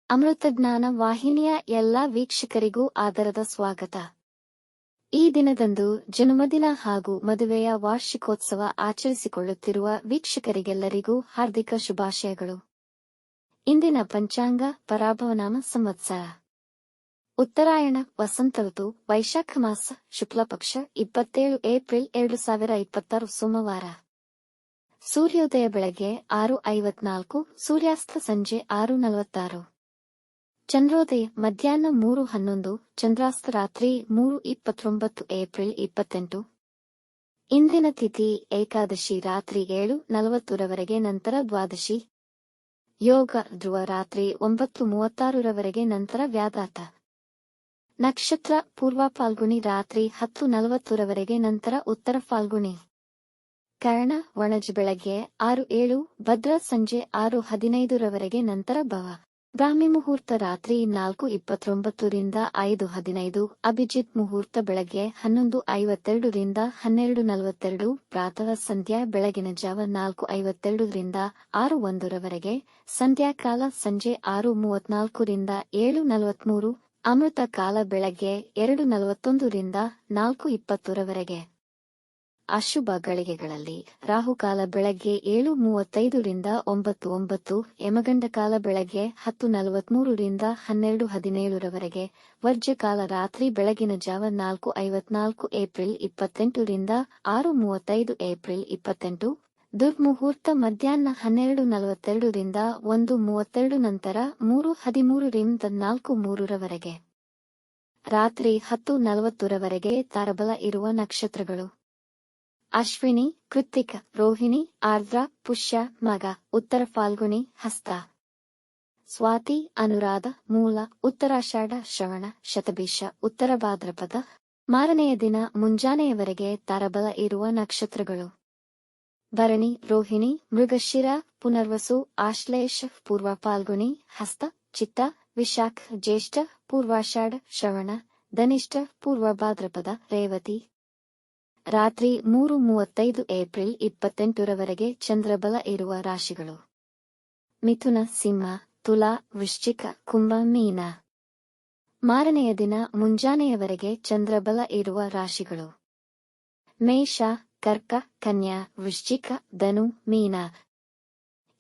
ಅಮೃತಜ್ಞಾನ ವಾಹಿನಿಯ ಎಲ್ಲಾ ವೀಕ್ಷಕರಿಗೂ ಆದರದ ಸ್ವಾಗತ. ಈ ದಿನದಂದು ಜನ್ಮದಿನ ಹಾಗೂ ಮದುವೆಯ ವಾರ್ಷಿಕೋತ್ಸವ ಆಚರಿಸಿಕೊಳ್ಳುತ್ತಿರುವ ವೀಕ್ಷಕರಿಗೆಲ್ಲರಿಗೂ ಹಾರ್ದಿಕ ಶುಭಾಶಯಗಳು. ಇಂದಿನ ಪಂಚಾಂಗ ಪರಾಭವನಾಮ ಸಂವತ್ಸರ ಉತ್ತರಾಯಣ ವಸಂತ ಋತು ವೈಶಾಖ ಮಾಸ ಶುಕ್ಲಪಕ್ಷ 27 ಏಪ್ರಿಲ್ 2026 ಸೋಮವಾರ. ಸೂರ್ಯೋದಯ ಬೆಳಗ್ಗೆ 6:54, ಸೂರ್ಯಾಸ್ತ ಸಂಜೆ 6:46. ಚಂದ್ರೋದಯ ಮಧ್ಯಾಹ್ನ 3:11, ಚಂದ್ರಾಸ್ತ ರಾತ್ರಿ 3:29 ಏಪ್ರಿಲ್ 28. ಇಂದಿನ ತಿಥಿ ಏಕಾದಶಿ ರಾತ್ರಿ 7:40 ನಂತರ ದ್ವಾದಶಿ. ಯೋಗ ಧ್ರುವ ರಾತ್ರಿ 9:36 ನಂತರ ವ್ಯಾದಾತ. ನಕ್ಷತ್ರ ಪೂರ್ವ ಫಾಲ್ಗುಣಿ ರಾತ್ರಿ 10:40 ನಂತರ ಉತ್ತರ ಫಾಲ್ಗುಣಿ. ಕರ್ಣ ವಣಜ್ ಬೆಳಗ್ಗೆ 6:07, ಭದ್ರ ಸಂಜೆ 6:15 ನಂತರ ಭವ. ಬ್ರಾಹ್ಮಿ ಮುಹೂರ್ತ ರಾತ್ರಿ 4:29 ರಿಂದ 5:15, ಅಭಿಜಿತ್ ಮುಹೂರ್ತ ಬೆಳಗ್ಗೆ 11:52 ರಿಂದ 12:42, ಪ್ರಾತಃ ಸಂಧ್ಯಾ ಬೆಳಗಿನ ಜಾವ 4:52 ರಿಂದ 6:01, ಸಂಧ್ಯಾಕಾಲ ಸಂಜೆ 6:34 ರಿಂದ 7:43, ಅಮೃತ ಕಾಲ ಬೆಳಗ್ಗೆ 2:41 ರಿಂದ 4:20. ಅಶುಭ ಗಳಿಗೆಗಳಲ್ಲಿ ರಾಹುಕಾಲ ಬೆಳಗ್ಗೆ 7:35 ರಿಂದ 9:09, ಯಮಗಂಡ ಕಾಲ ಬೆಳಗ್ಗೆ 10:43 ರಿಂದ 12:17, ವರ್ಜ್ಯಕಾಲ ರಾತ್ರಿ ಬೆಳಗಿನ ಜಾವ 4:54 ಏಪ್ರಿಲ್ 28 ರಿಂದ 6:35 ಏಪ್ರಿಲ್ 28, ದುರ್ಮುಹೂರ್ತ ಮಧ್ಯಾಹ್ನ 12:42 ರಿಂದ 1:32 ನಂತರ 3:13 ರಿಂದ 4:03. ರಾತ್ರಿ 10:40 ತಾರಬಲ ಇರುವ ನಕ್ಷತ್ರಗಳು: ಅಶ್ವಿನಿ, ಕೃತ್ತಿಕ, ರೋಹಿಣಿ, ಆರ್ದ್ರ, ಪುಷ್ಯ, ಮಗ, ಉತ್ತರ ಫಾಲ್ಗುಣಿ, ಹಸ್ತ. ಸ್ವಾತಿ, ಅನುರಾಧ, ಮೂಲ, ಉತ್ತರಾಷಾಢ, ಶ್ರವಣ, ಶತಭಿಷ, ಉತ್ತರ ಭಾದ್ರಪದ. ಮಾರನೆಯ ದಿನ ಮುಂಜಾನೆಯವರೆಗೆ ತಾರಬಲ ಇರುವ ನಕ್ಷತ್ರಗಳು: ಭರಣಿ, ರೋಹಿಣಿ, ಮೃಗಶಿರ, ಪುನರ್ವಸು, ಆಶ್ಲೇಷ, ಪೂರ್ವ ಫಾಲ್ಗುಣಿ, ಹಸ್ತ, ಚಿತ್ತ, ವಿಶಾಖ, ಜ್ಯೇಷ್ಠ, ಪೂರ್ವಾಷಾಢ, ಶ್ರವಣ, ಧನಿಷ್ಠ, ಪೂರ್ವ ಭಾದ್ರಪದ, ರೇವತಿ. ರಾತ್ರಿ 3:35 ಏಪ್ರಿಲ್ 28 ಚಂದ್ರಬಲ ಇರುವ ರಾಶಿಗಳು: ಮಿಥುನ, ಸಿಂಹ, ತುಲಾ, ವೃಶ್ಚಿಕ, ಕುಂಭ, ಮೀನ. ಮಾರನೆಯ ದಿನ ಮುಂಜಾನೆಯವರೆಗೆ ಚಂದ್ರಬಲ ಇರುವ ರಾಶಿಗಳು: ಮೇಷ, ಕರ್ಕ, ಕನ್ಯಾ, ವೃಶ್ಚಿಕ, ಧನು, ಮೀನ.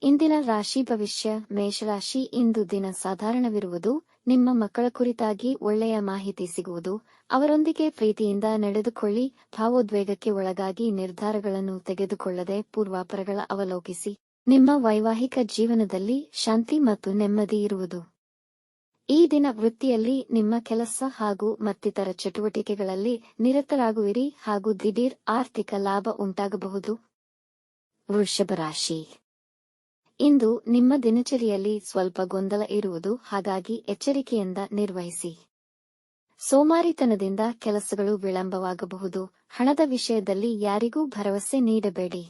ಇಂದಿನ ರಾಶಿ ಭವಿಷ್ಯ. ಮೇಷರಾಶಿ: ಇಂದು ದಿನ ಸಾಧಾರಣವಿರುವುದು. ನಿಮ್ಮ ಮಕ್ಕಳ ಕುರಿತಾಗಿ ಒಳ್ಳೆಯ ಮಾಹಿತಿ ಸಿಗುವುದು. ಅವರೊಂದಿಗೆ ಪ್ರೀತಿಯಿಂದ ನಡೆದುಕೊಳ್ಳಿ. ಭಾವೋದ್ವೇಗಕ್ಕೆ ಒಳಗಾಗಿ ನಿರ್ಧಾರಗಳನ್ನು ತೆಗೆದುಕೊಳ್ಳದೆ ಪೂರ್ವಾಪರಗಳ ಅವಲೋಕಿಸಿ. ನಿಮ್ಮ ವೈವಾಹಿಕ ಜೀವನದಲ್ಲಿ ಶಾಂತಿ ಮತ್ತು ನೆಮ್ಮದಿ ಇರುವುದು. ಈ ದಿನ ವೃತ್ತಿಯಲ್ಲಿ ನಿಮ್ಮ ಕೆಲಸ ಹಾಗೂ ಮತ್ತಿತರ ಚಟುವಟಿಕೆಗಳಲ್ಲಿ ನಿರತರಾಗುವಿರಿ ಹಾಗೂ ದಿಢೀರ್ ಆರ್ಥಿಕ ಲಾಭ ಉಂಟಾಗಬಹುದು. ವೃಷಭ ರಾಶಿ: ಇಂದು ನಿಮ್ಮ ದಿನಚರಿಯಲ್ಲಿ ಸ್ವಲ್ಪ ಗೊಂದಲ ಇರುವುದು, ಹಾಗಾಗಿ ಎಚ್ಚರಿಕೆಯಿಂದ ನಿರ್ವಹಿಸಿ. ಸೋಮಾರಿತನದಿಂದ ಕೆಲಸಗಳು ವಿಳಂಬವಾಗಬಹುದು. ಹಣದ ವಿಷಯದಲ್ಲಿ ಯಾರಿಗೂ ಭರವಸೆ ನೀಡಬೇಡಿ.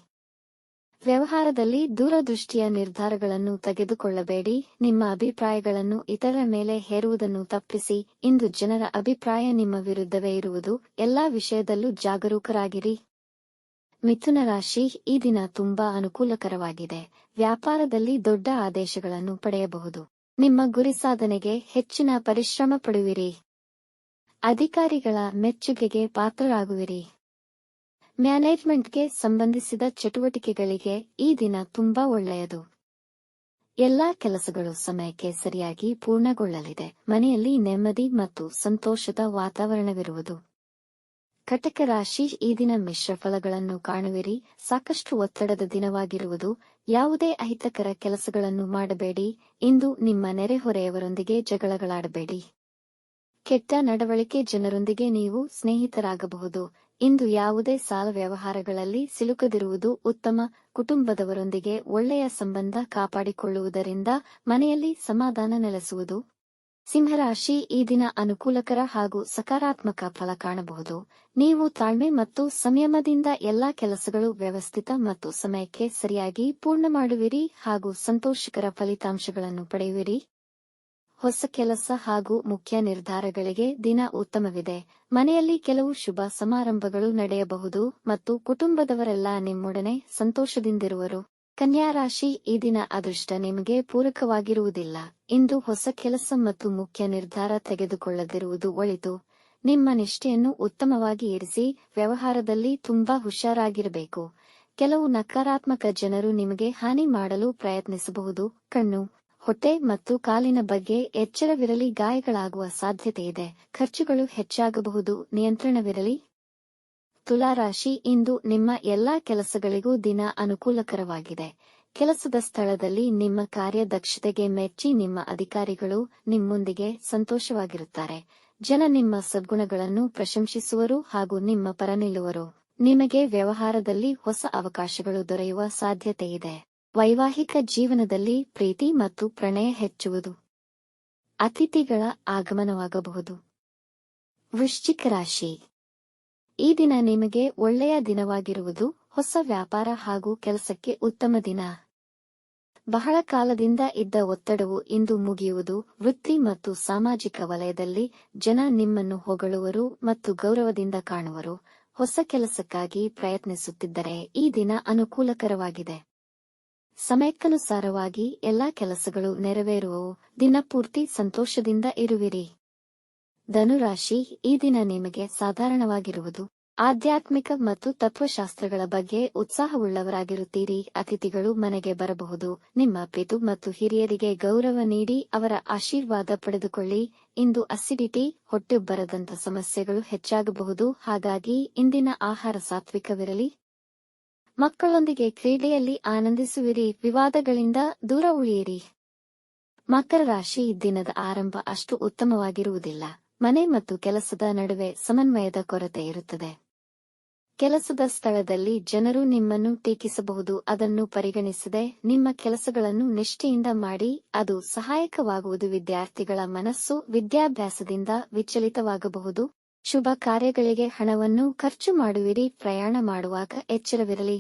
ವ್ಯವಹಾರದಲ್ಲಿ ದೂರದೃಷ್ಟಿಯ ನಿರ್ಧಾರಗಳನ್ನು ತೆಗೆದುಕೊಳ್ಳಬೇಡಿ. ನಿಮ್ಮ ಅಭಿಪ್ರಾಯಗಳನ್ನು ಇತರರ ಮೇಲೆ ಹೇರುವುದನ್ನು ತಪ್ಪಿಸಿ. ಇಂದು ಜನರ ಅಭಿಪ್ರಾಯ ನಿಮ್ಮ ವಿರುದ್ಧವೇ ಇರುವುದು. ಎಲ್ಲಾ ವಿಷಯದಲ್ಲೂ ಜಾಗರೂಕರಾಗಿರಿ. ಮಿಥುನ ರಾಶಿ: ಈ ದಿನ ತುಂಬಾ ಅನುಕೂಲಕರವಾಗಿದೆ. ವ್ಯಾಪಾರದಲ್ಲಿ ದೊಡ್ಡ ಆದೇಶಗಳನ್ನು ಪಡೆಯಬಹುದು. ನಿಮ್ಮ ಗುರಿ ಸಾಧನೆಗೆ ಹೆಚ್ಚಿನ ಪರಿಶ್ರಮ ಪಡುವಿರಿ. ಅಧಿಕಾರಿಗಳ ಮೆಚ್ಚುಗೆಗೆ ಪಾತ್ರರಾಗುವಿರಿ. ಮ್ಯಾನೇಜ್ಮೆಂಟ್ಗೆ ಸಂಬಂಧಿಸಿದ ಚಟುವಟಿಕೆಗಳಿಗೆ ಈ ದಿನ ತುಂಬಾ ಒಳ್ಳೆಯದು. ಎಲ್ಲಾ ಕೆಲಸಗಳು ಸಮಯಕ್ಕೆ ಸರಿಯಾಗಿ ಪೂರ್ಣಗೊಳ್ಳಲಿದೆ. ಮನೆಯಲ್ಲಿ ನೆಮ್ಮದಿ ಮತ್ತು ಸಂತೋಷದ ವಾತಾವರಣವಿರುವುದು. ಕಟಕ ರಾಶಿ: ಈ ದಿನ ಮಿಶ್ರ ಫಲಗಳನ್ನು ಕಾಣುವಿರಿ. ಸಾಕಷ್ಟು ಒತ್ತಡದ ದಿನವಾಗಿರುವುದು. ಯಾವುದೇ ಅಹಿತಕರ ಕೆಲಸಗಳನ್ನು ಮಾಡಬೇಡಿ. ಇಂದು ನಿಮ್ಮ ನೆರೆಹೊರೆಯವರೊಂದಿಗೆ ಜಗಳಗಳಾಡಬೇಡಿ. ಕೆಟ್ಟ ನಡವಳಿಕೆ ಜನರೊಂದಿಗೆ ನೀವು ಸ್ನೇಹಿತರಾಗಬಹುದು. ಇಂದು ಯಾವುದೇ ಸಾಲ ವ್ಯವಹಾರಗಳಲ್ಲಿ ಸಿಲುಕದಿರುವುದು ಉತ್ತಮ. ಕುಟುಂಬದವರೊಂದಿಗೆ ಒಳ್ಳೆಯ ಸಂಬಂಧ ಕಾಪಾಡಿಕೊಳ್ಳುವುದರಿಂದ ಮನೆಯಲ್ಲಿ ಸಮಾಧಾನ ನೆಲೆಸುವುದು. ಸಿಂಹರಾಶಿ: ಈ ದಿನ ಅನುಕೂಲಕರ ಹಾಗೂ ಸಕಾರಾತ್ಮಕ ಫಲ ಕಾಣಬಹುದು. ನೀವು ತಾಳ್ಮೆ ಮತ್ತು ಸಂಯಮದಿಂದ ಎಲ್ಲಾ ಕೆಲಸಗಳು ವ್ಯವಸ್ಥಿತ ಮತ್ತು ಸಮಯಕ್ಕೆ ಸರಿಯಾಗಿ ಪೂರ್ಣ ಮಾಡುವಿರಿ ಹಾಗೂ ಸಂತೋಷಕರ ಫಲಿತಾಂಶಗಳನ್ನು ಪಡೆಯುವಿರಿ. ಹೊಸ ಕೆಲಸ ಹಾಗೂ ಮುಖ್ಯ ನಿರ್ಧಾರಗಳಿಗೆ ದಿನ ಉತ್ತಮವಿದೆ. ಮನೆಯಲ್ಲಿ ಕೆಲವು ಶುಭ ಸಮಾರಂಭಗಳು ನಡೆಯಬಹುದು ಮತ್ತು ಕುಟುಂಬದವರೆಲ್ಲ ನಿಮ್ಮೊಡನೆ ಸಂತೋಷದಿಂದಿರುವರು. ಕನ್ಯಾ ರಾಶಿ, ಈ ದಿನ ಅದೃಷ್ಟ ನಿಮಗೆ ಪೂರಕವಾಗಿರುವುದಿಲ್ಲ. ಇಂದು ಹೊಸ ಕೆಲಸ ಮತ್ತು ಮುಖ್ಯ ನಿರ್ಧಾರ ತೆಗೆದುಕೊಳ್ಳದಿರುವುದು ಒಳಿತು. ನಿಮ್ಮ ನಿಷ್ಠೆಯನ್ನು ಉತ್ತಮವಾಗಿ ಇರಿಸಿ. ವ್ಯವಹಾರದಲ್ಲಿ ತುಂಬಾ ಹುಷಾರಾಗಿರಬೇಕು. ಕೆಲವು ನಕಾರಾತ್ಮಕ ಜನರು ನಿಮಗೆ ಹಾನಿ ಮಾಡಲು ಪ್ರಯತ್ನಿಸಬಹುದು. ಕಣ್ಣು, ಹೊಟ್ಟೆ ಮತ್ತು ಕಾಲಿನ ಬಗ್ಗೆ ಎಚ್ಚರವಿರಲಿ. ಗಾಯಗಳಾಗುವ ಸಾಧ್ಯತೆಯಿದೆ. ಖರ್ಚುಗಳು ಹೆಚ್ಚಾಗಬಹುದು. ನಿಯಂತ್ರಣವಿರಲಿ. ತುಲಾರಾಶಿ, ಇಂದು ನಿಮ್ಮ ಎಲ್ಲಾ ಕೆಲಸಗಳಿಗೂ ದಿನ ಅನುಕೂಲಕರವಾಗಿದೆ. ಕೆಲಸದ ಸ್ಥಳದಲ್ಲಿ ನಿಮ್ಮ ಕಾರ್ಯದಕ್ಷತೆಗೆ ಮೆಚ್ಚಿ ನಿಮ್ಮ ಅಧಿಕಾರಿಗಳು ನಿಮ್ಮೊಂದಿಗೆ ಸಂತೋಷವಾಗಿರುತ್ತಾರೆ. ಜನ ನಿಮ್ಮ ಸದ್ಗುಣಗಳನ್ನು ಪ್ರಶಂಸಿಸುವರು ಹಾಗೂ ನಿಮ್ಮ ಪರ ನಿಲ್ಲುವರು. ನಿಮಗೆ ವ್ಯವಹಾರದಲ್ಲಿ ಹೊಸ ಅವಕಾಶಗಳು ದೊರೆಯುವ ಸಾಧ್ಯತೆಯಿದೆ. ವೈವಾಹಿಕ ಜೀವನದಲ್ಲಿ ಪ್ರೀತಿ ಮತ್ತು ಪ್ರಣಯ ಹೆಚ್ಚುವುದು. ಅತಿಥಿಗಳ ಆಗಮನವಾಗಬಹುದು. ವೃಶ್ಚಿಕ ರಾಶಿ, ಈ ದಿನ ನಿಮಗೆ ಒಳ್ಳೆಯ ದಿನವಾಗಿರುವುದು. ಹೊಸ ವ್ಯಾಪಾರ ಹಾಗೂ ಕೆಲಸಕ್ಕೆ ಉತ್ತಮ ದಿನ. ಬಹಳ ಕಾಲದಿಂದ ಇದ್ದ ಒತ್ತಡವು ಇಂದು ಮುಗಿಯುವುದು. ವೃತ್ತಿ ಮತ್ತು ಸಾಮಾಜಿಕ ವಲಯದಲ್ಲಿ ಜನ ನಿಮ್ಮನ್ನು ಹೊಗಳುವರು ಮತ್ತು ಗೌರವದಿಂದ ಕಾಣುವರು. ಹೊಸ ಕೆಲಸಕ್ಕಾಗಿ ಪ್ರಯತ್ನಿಸುತ್ತಿದ್ದರೆ ಈ ದಿನ ಅನುಕೂಲಕರವಾಗಿದೆ. ಸಮಯಕ್ಕನುಸಾರವಾಗಿ ಎಲ್ಲಾ ಕೆಲಸಗಳು ನೆರವೇರುವವು. ದಿನಪೂರ್ತಿ ಸಂತೋಷದಿಂದ ಇರುವಿರಿ. ಧನುರಾಶಿ, ಈ ದಿನ ನಿಮಗೆ ಸಾಧಾರಣವಾಗಿರುವುದು. ಆಧ್ಯಾತ್ಮಿಕ ಮತ್ತು ತತ್ವಶಾಸ್ತ್ರಗಳ ಬಗ್ಗೆ ಉತ್ಸಾಹವುಳ್ಳವರಾಗಿರುತ್ತೀರಿ. ಅತಿಥಿಗಳು ಮನೆಗೆ ಬರಬಹುದು. ನಿಮ್ಮ ಪಿತು ಮತ್ತು ಹಿರಿಯರಿಗೆ ಗೌರವ ನೀಡಿ ಅವರ ಆಶೀರ್ವಾದ ಪಡೆದುಕೊಳ್ಳಿ. ಇಂದು ಅಸಿಡಿಟಿ, ಹೊಟ್ಟೆಬ್ಬರದಂಥ ಸಮಸ್ಯೆಗಳು ಹೆಚ್ಚಾಗಬಹುದು. ಹಾಗಾಗಿ ಇಂದಿನ ಆಹಾರ ಸಾತ್ವಿಕವಿರಲಿ. ಮಕ್ಕಳೊಂದಿಗೆ ಕ್ರೀಡೆಯಲ್ಲಿ ಆನಂದಿಸುವಿರಿ. ವಿವಾದಗಳಿಂದ ದೂರ ಉಳಿಯಿರಿ. ಮಕರ ರಾಶಿ, ದಿನದ ಆರಂಭ ಅಷ್ಟು ಉತ್ತಮವಾಗಿರುವುದಿಲ್ಲ. ಮನೆ ಮತ್ತು ಕೆಲಸದ ನಡುವೆ ಸಮನ್ವಯದ ಕೊರತೆ ಇರುತ್ತದೆ. ಕೆಲಸದ ಸ್ಥಳದಲ್ಲಿ ಜನರು ನಿಮ್ಮನ್ನು ಟೀಕಿಸಬಹುದು. ಅದನ್ನು ಪರಿಗಣಿಸದೆ ನಿಮ್ಮ ಕೆಲಸಗಳನ್ನು ನಿಷ್ಠೆಯಿಂದ ಮಾಡಿ. ಅದು ಸಹಾಯಕವಾಗುವುದು. ವಿದ್ಯಾರ್ಥಿಗಳ ಮನಸ್ಸು ವಿದ್ಯಾಭ್ಯಾಸದಿಂದ ವಿಚಲಿತವಾಗಬಹುದು. ಶುಭ ಕಾರ್ಯಗಳಿಗೆ ಹಣವನ್ನು ಖರ್ಚು ಮಾಡುವಿರಿ. ಪ್ರಯಾಣ ಮಾಡುವಾಗ ಎಚ್ಚರವಿರಲಿ.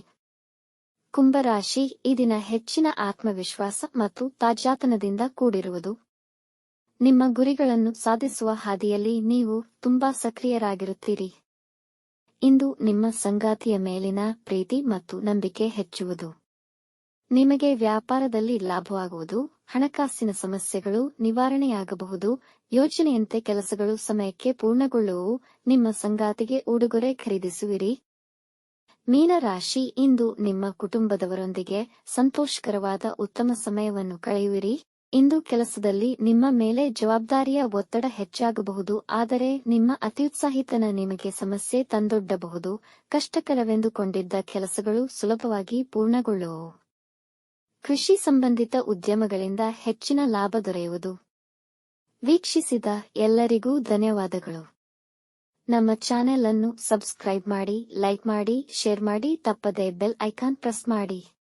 ಕುಂಭರಾಶಿ, ಈ ದಿನ ಹೆಚ್ಚಿನ ಆತ್ಮವಿಶ್ವಾಸ ಮತ್ತು ತಾಜಾತನದಿಂದ ಕೂಡಿರುವುದು. ನಿಮ್ಮ ಗುರಿಗಳನ್ನು ಸಾಧಿಸುವ ಹಾದಿಯಲ್ಲಿ ನೀವು ತುಂಬಾ ಸಕ್ರಿಯರಾಗಿರುತ್ತೀರಿ. ಇಂದು ನಿಮ್ಮ ಸಂಗಾತಿಯ ಮೇಲಿನ ಪ್ರೀತಿ ಮತ್ತು ನಂಬಿಕೆ ಹೆಚ್ಚುವುದು. ನಿಮಗೆ ವ್ಯಾಪಾರದಲ್ಲಿ ಲಾಭವಾಗುವುದು. ಹಣಕಾಸಿನ ಸಮಸ್ಯೆಗಳು ನಿವಾರಣೆಯಾಗಬಹುದು. ಯೋಜನೆಯಂತೆ ಕೆಲಸಗಳು ಸಮಯಕ್ಕೆ ಪೂರ್ಣಗೊಳ್ಳುವವು. ನಿಮ್ಮ ಸಂಗಾತಿಗೆ ಉಡುಗೊರೆ ಖರೀದಿಸುವಿರಿ. ಮೀನರಾಶಿ, ಇಂದು ನಿಮ್ಮ ಕುಟುಂಬದವರೊಂದಿಗೆ ಸಂತೋಷಕರವಾದ ಉತ್ತಮ ಸಮಯವನ್ನು ಕಳೆಯುವಿರಿ. ಇಂದು ಕೆಲಸದಲ್ಲಿ ನಿಮ್ಮ ಮೇಲೆ ಜವಾಬ್ದಾರಿಯ ಒತ್ತಡ ಹೆಚ್ಚಾಗಬಹುದು. ಆದರೆ ನಿಮ್ಮ ಅತ್ಯುತ್ಸಾಹಿತನ ನಿಮಗೆ ಸಮಸ್ಯೆ ತಂದೊಡ್ಡಬಹುದು. ಕಷ್ಟಕರವೆಂದುಕೊಂಡಿದ್ದ ಕೆಲಸಗಳು ಸುಲಭವಾಗಿ ಪೂರ್ಣಗೊಳ್ಳುವವು. ಕೃಷಿ ಸಂಬಂಧಿತ ಉದ್ಯಮಗಳಿಂದ ಹೆಚ್ಚಿನ ಲಾಭ ದೊರೆಯುವುದು. ವೀಕ್ಷಿಸಿದ ಎಲ್ಲರಿಗೂ ಧನ್ಯವಾದಗಳು. ನಮ್ಮ ಚಾನೆಲ್ ಅನ್ನು ಸಬ್ಸ್ಕ್ರೈಬ್ ಮಾಡಿ, ಲೈಕ್ ಮಾಡಿ, ಶೇರ್ ಮಾಡಿ. ತಪ್ಪದೆ ಬೆಲ್ ಐಕಾನ್ ಪ್ರೆಸ್ ಮಾಡಿ.